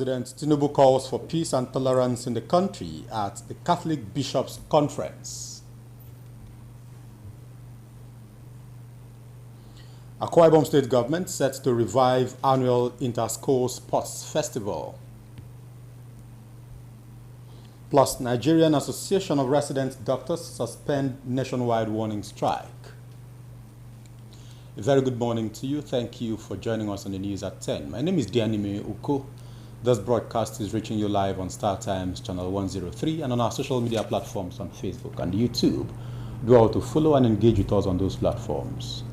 President Tinubu calls for peace and tolerance in the country at the Catholic Bishops' Conference. Akwa Ibom State Government set to revive annual Inter-School Sports Festival. Plus, Nigerian Association of Resident Doctors suspend nationwide warning strike. A very good morning to you. Thank you for joining us on the news at 10. My name is Dianime Uko. This broadcast is reaching you live on Star Times channel 103 and on our social media platforms on Facebook and YouTube. Do all to follow and engage with us on those platforms.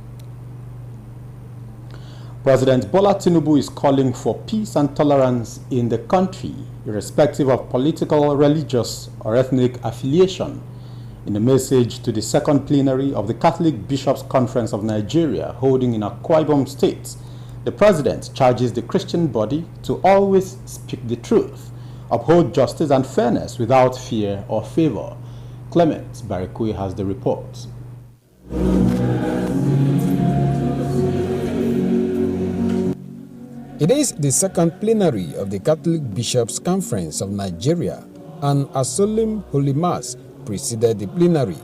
President Bola Tinubu is calling for peace and tolerance in the country, irrespective of political, religious, or ethnic affiliation. In a message to the second plenary of the Catholic Bishops' Conference of Nigeria holding in Akwa Ibom State, the president charges the Christian body to always speak the truth, uphold justice and fairness without fear or favor. Clement Barikui has the report. It is the second plenary of the Catholic Bishops' Conference of Nigeria, and a solemn Holy Mass preceded the plenary.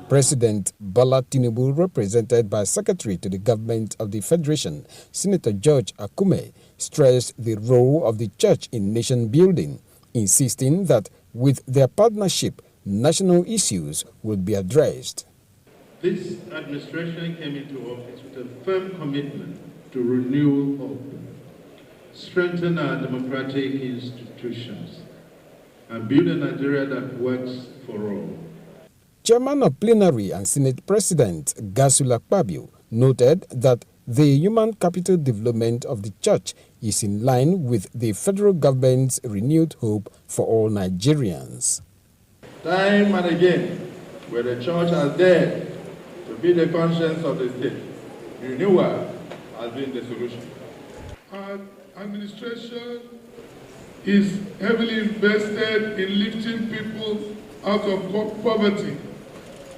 President Bola Tinubu, represented by Secretary to the Government of the Federation, Senator George Akume, stressed the role of the Church in nation building, insisting that with their partnership, national issues will be addressed. This administration came into office with a firm commitment to renewal hope, strengthen our democratic institutions, and build a Nigeria that works for all. Chairman of Plenary and Senate President Gasula Akpabio noted that the human capital development of the Church is in line with the federal government's renewed hope for all Nigerians. Time and again, where the Church has dared to be the conscience of the state, renewal has been the solution. Our administration is heavily invested in lifting people out of poverty,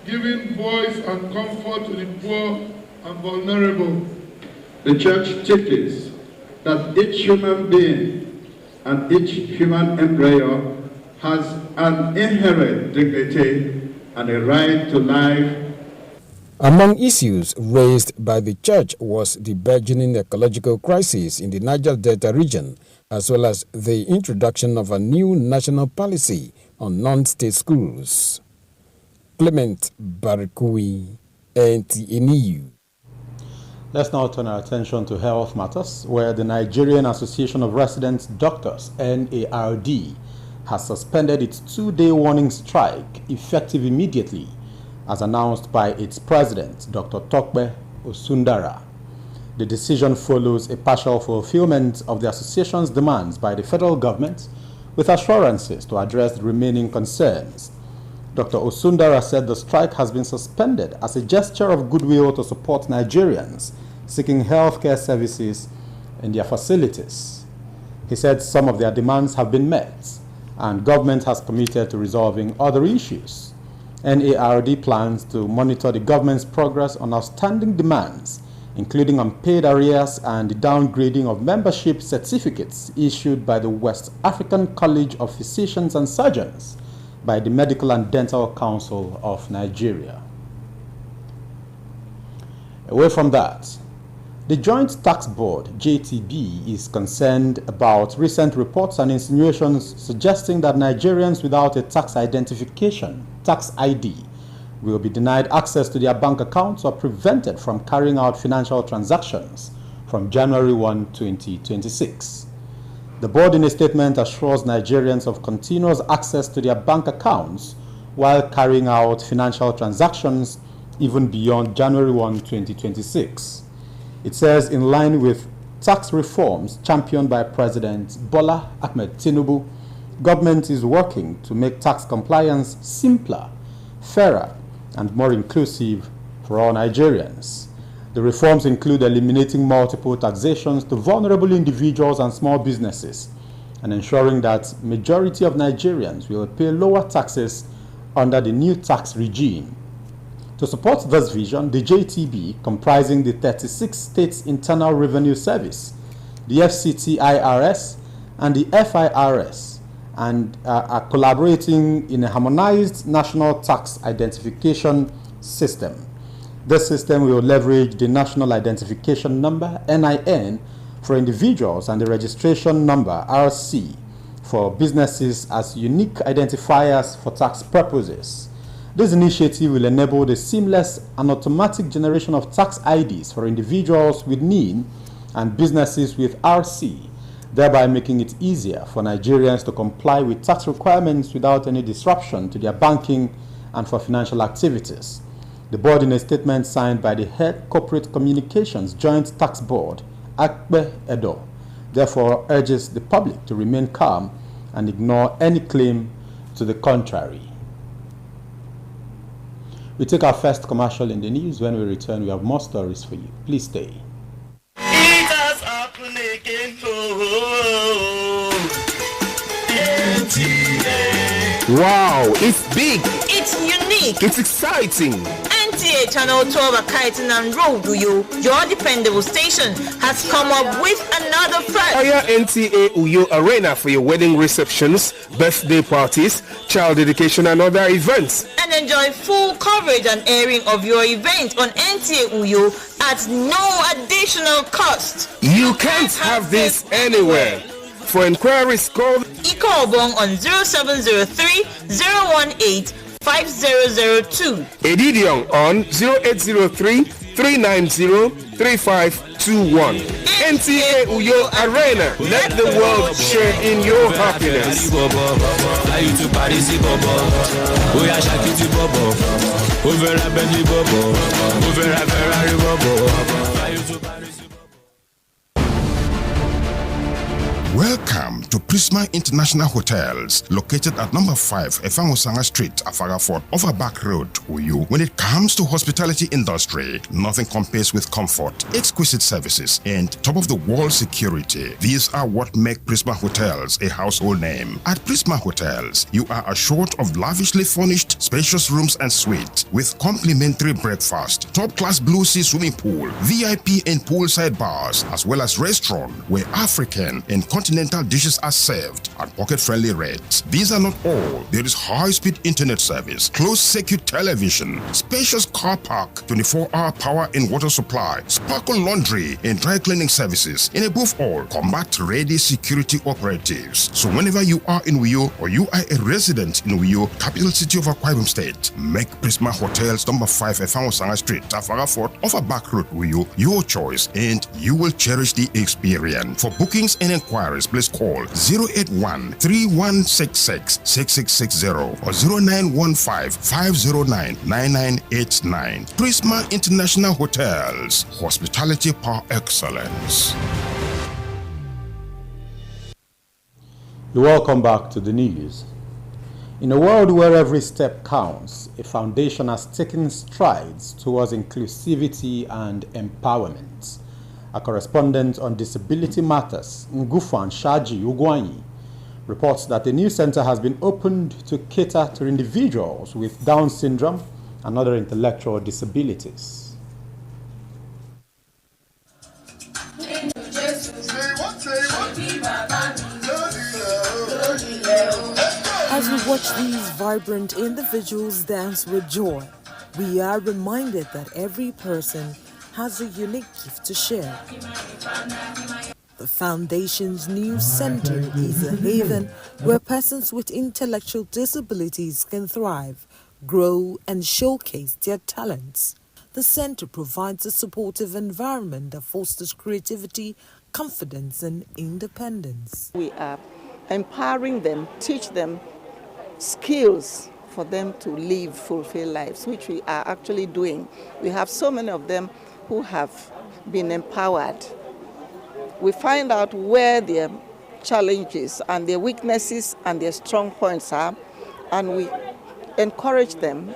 giving voice and comfort to the poor and vulnerable. The Church teaches that each human being and each human embryo has an inherent dignity and a right to life. Among issues raised by the Church was the burgeoning ecological crisis in the Niger Delta region, as well as the introduction of a new national policy on non-state schools. Clement Barikui, NTNU. Let's now turn our attention to health matters, where the Nigerian Association of Resident Doctors, NARD, has suspended its two-day warning strike effective immediately, as announced by its president, Dr. Tokpe Osundara. The decision follows a partial fulfillment of the association's demands by the federal government, with assurances to address the remaining concerns. Dr. Osundara said the strike has been suspended as a gesture of goodwill to support Nigerians seeking healthcare services in their facilities. He said some of their demands have been met, and government has committed to resolving other issues. NARD plans to monitor the government's progress on outstanding demands, including unpaid arrears and the downgrading of membership certificates issued by the West African College of Physicians and Surgeons by the Medical and Dental Council of Nigeria. Away from that, the Joint Tax Board, JTB, is concerned about recent reports and insinuations suggesting that Nigerians without a tax identification, tax ID, will be denied access to their bank accounts or prevented from carrying out financial transactions from January 1, 2026. The board in a statement assures Nigerians of continuous access to their bank accounts while carrying out financial transactions even beyond January 1, 2026. It says, in line with tax reforms championed by President Bola Ahmed Tinubu, government is working to make tax compliance simpler, fairer, and more inclusive for all Nigerians. The reforms include eliminating multiple taxations to vulnerable individuals and small businesses, and ensuring that majority of Nigerians will pay lower taxes under the new tax regime. To support this vision, the JTB, comprising the 36 States Internal Revenue Service, the FCT IRS, and the FIRS, and are collaborating in a harmonized national tax identification system. This system will leverage the National Identification Number, NIN, for individuals and the registration number, RC, for businesses as unique identifiers for tax purposes. This initiative will enable the seamless and automatic generation of tax IDs for individuals with NIN and businesses with RC, thereby making it easier for Nigerians to comply with tax requirements without any disruption to their banking and for financial activities. The board, in a statement signed by the Head Corporate Communications Joint Tax Board, Akpe Edo, therefore urges the public to remain calm and ignore any claim to the contrary. We take our first commercial in the news. When we return, we have more stories for you. Please stay. Wow, it's big. It's unique. It's exciting. NTA Channel 12 at Kaitan Road, Uyo, your dependable station, has come up with another prize. Hire NTA Uyo Arena for your wedding receptions, birthday parties, child dedication and other events. And enjoy full coverage and airing of your event on NTA Uyo at no additional cost. You can't have this anywhere. For inquiries, call Ikobong on 0703 018 5002. Edidion on 0803 390 3521. NTA Uyo Arena. Let the world share in your happiness. Welcome to Prisma International Hotels, located at number 5 Efangosanga Street, Afaga Fort, Over Back Road, Uyo. When it comes to hospitality industry, nothing compares with comfort, exquisite services, and top-of-the-world security. These are what make Prisma Hotels a household name. At Prisma Hotels, you are assured of lavishly furnished, spacious rooms and suites with complimentary breakfast, top-class blue sea swimming pool, VIP and poolside bars, as well as restaurant where African and continental dishes are served at pocket-friendly rates. These are not all. There is high-speed internet service, closed-circuit television, spacious car park, 24-hour power and water supply, sparkle laundry and dry cleaning services, and above all, combat-ready security operatives. So whenever you are in Uyo or you are a resident in Uyo, capital city of Akwa Ibom State, make Prisma Hotels number 5 Efangosanga Street, Afaga Fort, Over Back Road, Uyo, your choice, and you will cherish the experience. For bookings and inquiries, please call 081-3166-6660 or 0915-509-9989. Prisma International Hotels, hospitality par excellence. Welcome back to the news. In a world where every step counts, a foundation has taken strides towards inclusivity and empowerment. A correspondent on disability matters, Ngufan Shaji Ugwanyi, reports that a new center has been opened to cater to individuals with Down syndrome and other intellectual disabilities. As we watch these vibrant individuals dance with joy, we are reminded that every person has a unique gift to share. The Foundation's new center is a haven where persons with intellectual disabilities can thrive, grow, and showcase their talents. The center provides a supportive environment that fosters creativity, confidence, and independence. We are empowering them, teach them skills for them to live fulfilled lives, which we are actually doing. We have so many of them who have been empowered. We find out where their challenges and their weaknesses and their strong points are, and we encourage them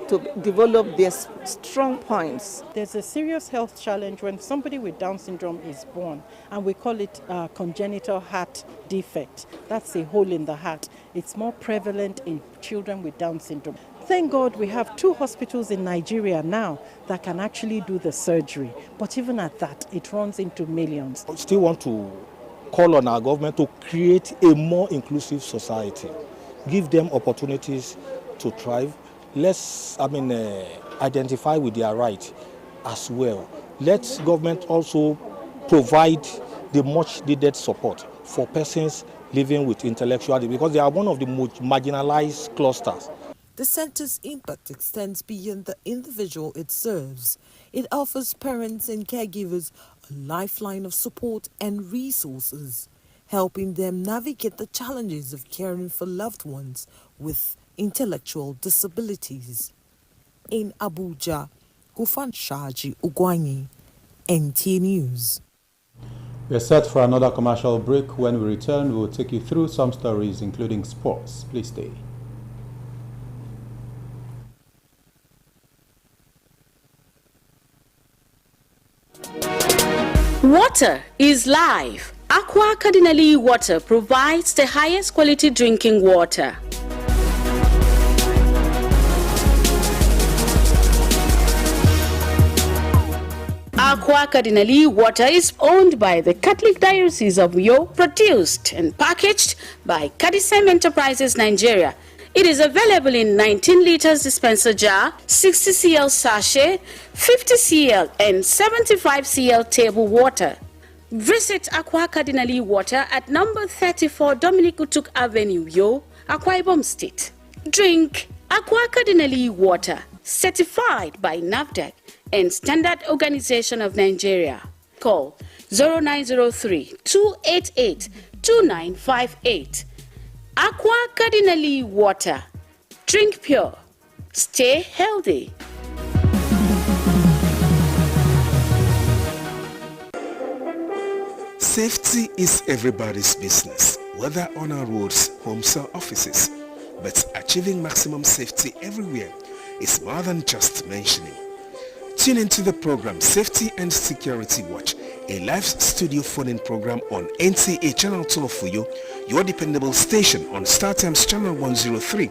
to develop their strong points. There's a serious health challenge when somebody with Down syndrome is born, and we call it congenital heart defect. That's a hole in the heart. It's more prevalent in children with Down syndrome. Thank God we have 2 hospitals in Nigeria now that can actually do the surgery. But even at that, it runs into millions. I still want to call on our government to create a more inclusive society, give them opportunities to thrive. Let's, identify with their right as well. Let government also provide the much needed support for persons living with intellectual disability, because they are one of the most marginalized clusters. The center's impact extends beyond the individual it serves. It offers parents and caregivers a lifeline of support and resources, helping them navigate the challenges of caring for loved ones with intellectual disabilities. In Abuja, Gufan Shaji Ugwanyi, NTA News. We are set for another commercial break. When we return, we will take you through some stories, including sports. Please stay. Water is life. Aqua Cardinali Water provides the highest quality drinking water. Aqua Cardinali Water is owned by the Catholic Diocese of Uyo, produced and packaged by Cadisem Enterprises Nigeria. It is available in 19 liters dispenser jar, 60 cl sachet, 50 cl and 75 cl table water. Visit Aqua Cardinali Water at number 34 Dominic Utuk Avenue, Uyo, Akwa Ibom State. Drink Aqua Cardinali Water, certified by NAFDAC and Standard Organization of Nigeria. Call 0903-288-2958. Aqua Cardinali Water. Drink pure. Stay healthy. Safety is everybody's business, whether on our roads, homes or offices. But achieving maximum safety everywhere is more than just mentioning. Tune into the program Safety and Security Watch, a live studio phone-in program on NTA Channel 12 for you, your dependable station on StarTimes Channel 103,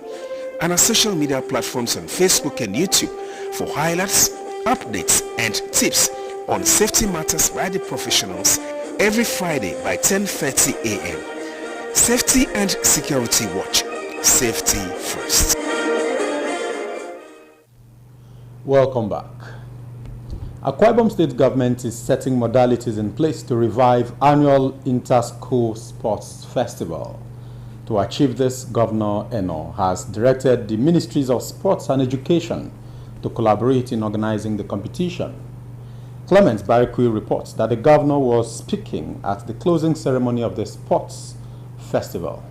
and our social media platforms on Facebook and YouTube for highlights, updates, and tips on safety matters by the professionals every Friday by 10:30 a.m. Safety and Security Watch. Safety first. Welcome back. Akwa Ibom State Government is setting modalities in place to revive annual Inter-School Sports Festival. To achieve this, Governor Eno has directed the Ministries of Sports and Education to collaborate in organizing the competition. Clement Barikui reports that the governor was speaking at the closing ceremony of the Sports Festival.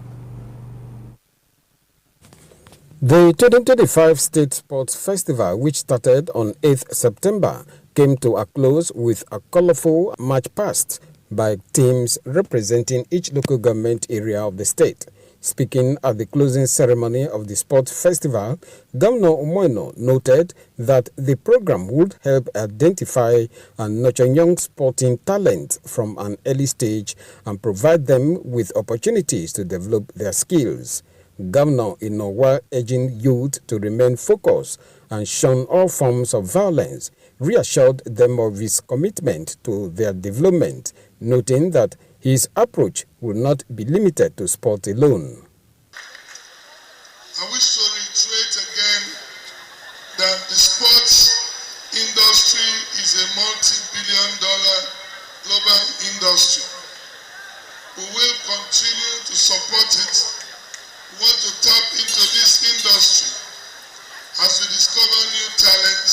The 2025 State Sports Festival, which started on 8th September, came to a close with a colorful march past by teams representing each local government area of the state. Speaking at the closing ceremony of the Sports Festival, Governor Umoino noted that the program would help identify and nurture young sporting talent from an early stage and provide them with opportunities to develop their skills. Governor Inowa urging youth to remain focused and shun all forms of violence, reassured them of his commitment to their development, noting that his approach will not be limited to sport alone. I wish to reiterate again that the sports industry is a multi-billion-dollar global industry. We will continue to support it. We want to tap into this industry as we discover new talents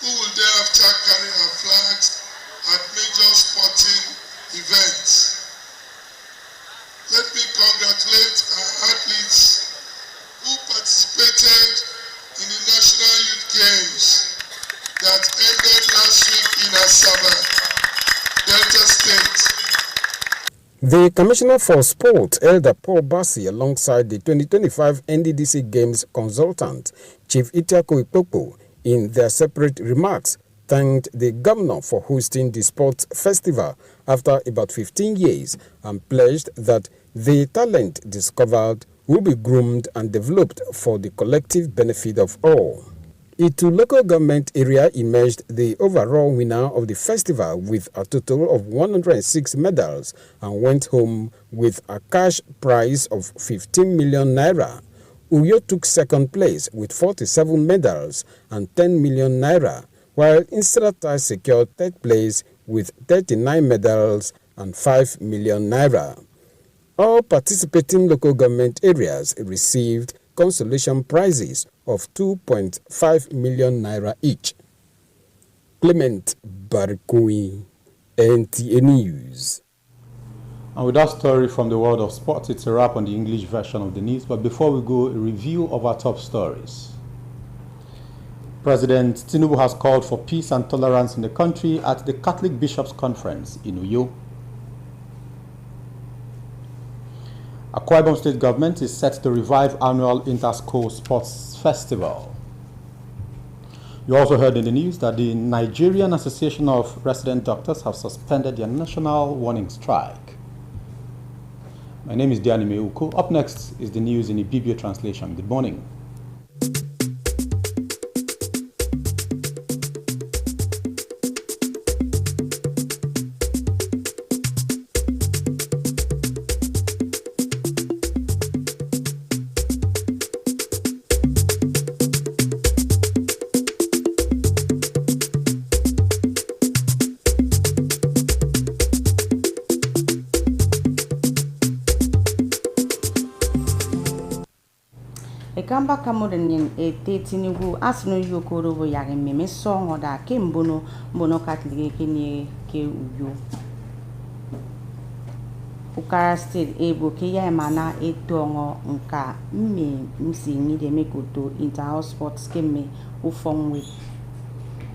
who will thereafter carry our flags at major sporting events. Let me congratulate our athletes who participated in the National Youth Games that ended last week in Asaba, Delta State. The Commissioner for Sport, Elder Paul Bassi, alongside the 2025 NDDC Games consultant, Chief Itiako Ikpopo, in their separate remarks, thanked the governor for hosting the sports festival after about 15 years and pledged that the talent discovered will be groomed and developed for the collective benefit of all. Itu local government area emerged the overall winner of the festival with a total of 106 medals and went home with a cash prize of 15 million naira. Uyo took second place with 47 medals and 10 million naira, while Instrata secured third place with 39 medals and 5 million naira. All participating local government areas received consolation prizes of 2.5 million naira each. Clement Barikui, NTA News. And with that story from the world of sports, it's a wrap on the English version of the news. But before we go, a review of our top stories. President Tinubu has called for peace and tolerance in the country at the Catholic Bishops' Conference in Uyo. Akwa Ibom State Government is set to revive annual Inter-School Sports Festival. You also heard in the news that the Nigerian Association of Resident Doctors have suspended their national warning strike. My name is Diani Meuko. Up next is the news in Ibibio translation. Good morning. Ekamba kamoden yen ete Tinubu asno yokoro bo yare meme songo da ke mbono Catholic ke Uyo. Ukara State ebo ke ya mana etongo nka msi ngide mekoto Inter-House Sports keme ufongwe.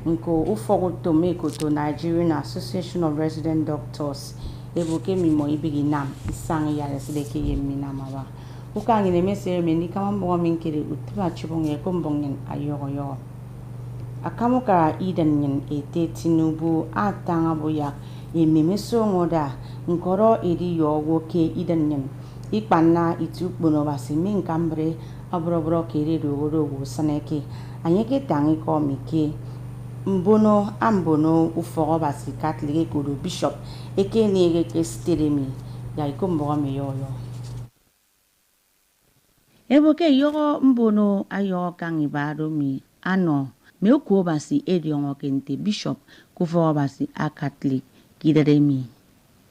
Nko ufogoto mekoto Nigerian Association of Resident Doctors ebo ke mimo ibigi nam isang yare sileke yemi namawa. Ukang in a message, come bombing kiri utiba chubong a combong ayoyo. A kamukara Eden a Tinubu a tangaboyak, a mimiso moda, nkoro edi yo woke Eden. Ikpana itu bonobasi min cambre, a brobro kiri rogo saneke, and yeke tangi komike. Mbono ambono uforobasi Catholic Guru Bishop, eke nege steremi, yaikombo me yoyo. Eboke yoro mbono ayo kangibaro mi ano me ukobasi ediongo kente bishop kufobasi a Catholic kideremi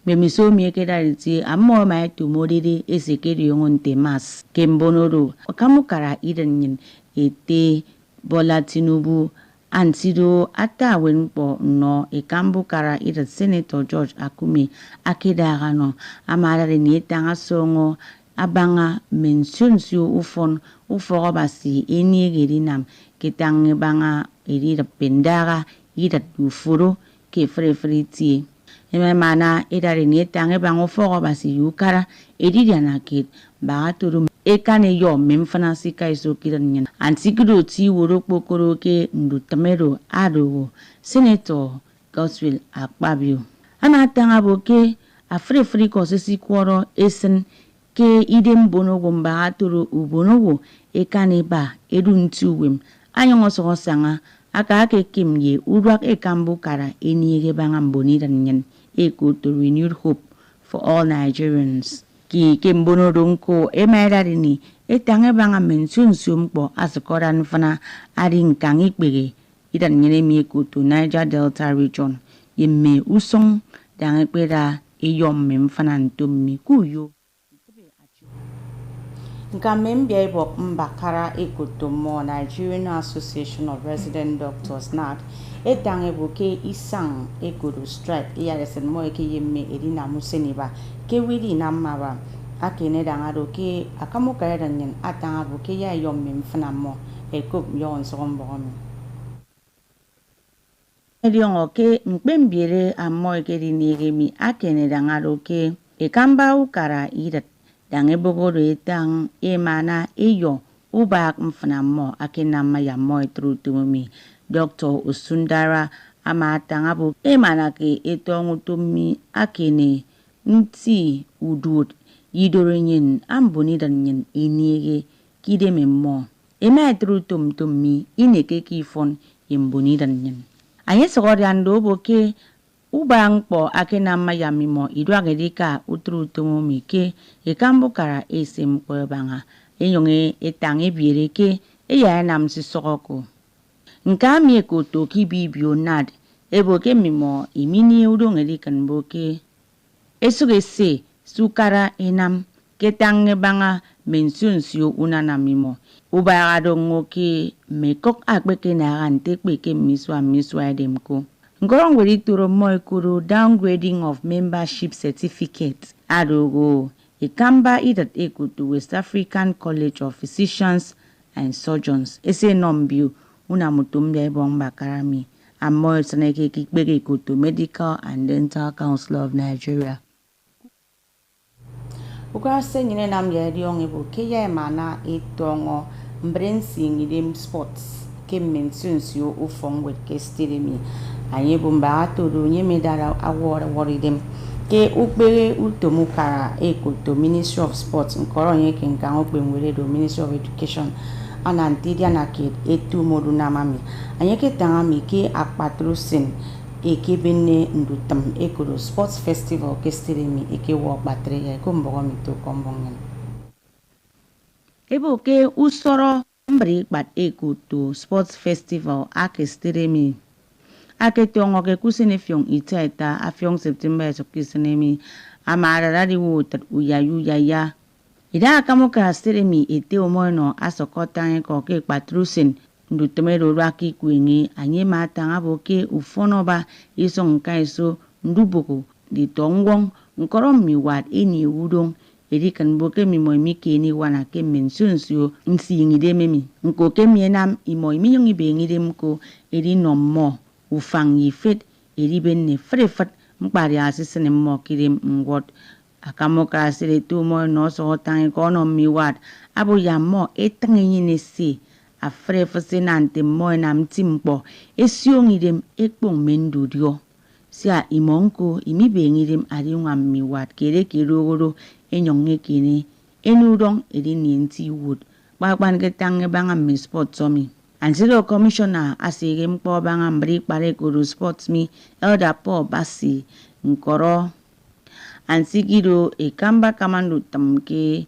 me miso mi ekedariti ammo ma tu modede esekedi yonte mas kembonoro kamukara idenyin ete Bola Tinubu antido ata wenpo no ekambukara ida Senator George Akume akedagano amara ni tanga songo abanga mensionsio ufon uforobasi enigerinam ketange banga erida pendara ida ufuro ke frefriti eme mana edare ni tange banga uforobasi yukara edidiana kit bagaturu ekane yo memfanasi kaiso kiranyen antikido ti woro pokoro ke ndutamero ado Senator Godswill Akpabio ana tanga boke afrefri kosisi kworo esen ke idem bonogo mbagaturu ubonogo ekane ba eduntuwem anyongoso sanga aka kimye urwak ekambu kara enige banga mboniranyen eko to renewed hope for all Nigerians ki kembono donko emaidarini etange banga mensunsumpo askoran fana adin kangikbege idan nyene mi eko to Niger Delta region yemme usong dangekbeda eyom memfana ntomi kuyo Nkamembia ibok mbakara ekotomo Nigerian Association of Resident Doctors NARD etange boke isang ekodo strike iyaresen mo eke yemme edina museniba ke widi namaba akene dangado ke akamuka edanyen atanga boke ya yomme mfana mo ekop yon sombome Eliongo ke mkpembiere amo eke dinigemi akene dangado ke ekamba ukara idat dange bogoro etang emana eyo ubak mfanamo akenama ya mo etrutumi Dr. Osundara amatanga bo emana ke etongu tumi akene nti udud yidorenyen amboni danyen inige kideme mo Emetru tum ineke kifon imbunidan nyen. Anye sokoriando boke ubang po akena mayami mo idwagedika utrutumo mike ekambukara esim kwebanga enyonge etange bireke eyanam sisoko. Nkami ekoto kibibio nad eboke mimo imini udongedikan boke esugese sukara enam ketange banga mensunsio unanamimo ubayado ngoke mekok akbeke narante kweke miswa edemko. Ngorong wedi turo moikuru downgrading of membership certificate adogo ikamba idat ekutu West African College of Physicians and Surgeons ese nombio una mutumbia ibong bakarami amoy saneke kikbege ekutu Medical and Dental Council of Nigeria. Ukase nyine nam ya diong ibu keye mana itongo mbrensi idem sports ke mentions yo ufong with ke stiremi anye bumba to do nye medara award awardem ke ukbere utomukara ekoto Ministry of Sports nkoro nye kenka okbe nwere do Ministry of Education anantidia na kid etu modu namami anye ke tangami ke akpatrosin eke bene ndutam ekodo sports festival ke stiremi eke walk batre ya ko mbogo mito kombongen ebo ke usoro mbri bat ekoto sports festival ake stiremi ake tongo ke kusine fiong itaita afiong September so kisinemi amara radi wotat uyayu yaya ida kamoka stiremi ete omono asokota ko ke patrusin ndutemero raki kwenye anye matanga boke ufonoba isong kaiso nduboko di tongwong nkorom miwat eni udong edikan boke mimoimi keni wana ke mensunsio nsiyingide memi nkoke mienam imoimi yongi bengidem ko edi nommo ufang yifet edi benne frefat mpari asisene mo kirem ngot akamoka sire tu mo no so tangi kono miwat abo yammo etangi nesi afre fasenante mo nam timpo esiongidem ekpong mendudio sia imonko imibengidem ariungam miwat kere kirogoro enyonge kini enudong edinienti wood bakban ketange banga mi sport somi Ansiro commissioner asige mpo banga mbri pare kuru sports mi elder Paul Basi nkoro ansigiro ekamba kamando tamke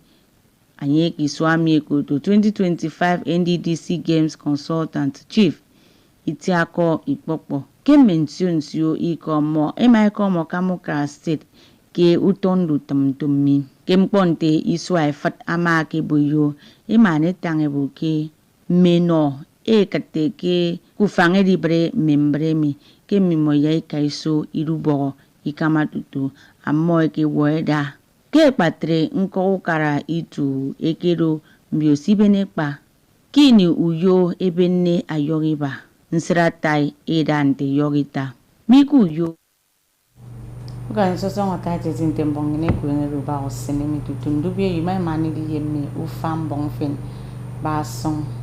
anyeki swami ekuto 2025 NDDC Games Consultant Chief itiako ipopo ke mentions yo ikomo emaikomo kamuka state ke utondu tamtumi ke mponte iswa fat amake buyo imane tangebuke meno kateke kufange libre membremi ke mimoya kaiso irubo ikamatutu amoy ke weda ke patre nko kara itu ekero mbiosibene pa kini uyo ebenne ayoriba nsratai edante yogita miku yo uga nsoso ngataje zintembongene kwene ruba osene mitutundu bie yima mani liyeme ufam bongfen ba song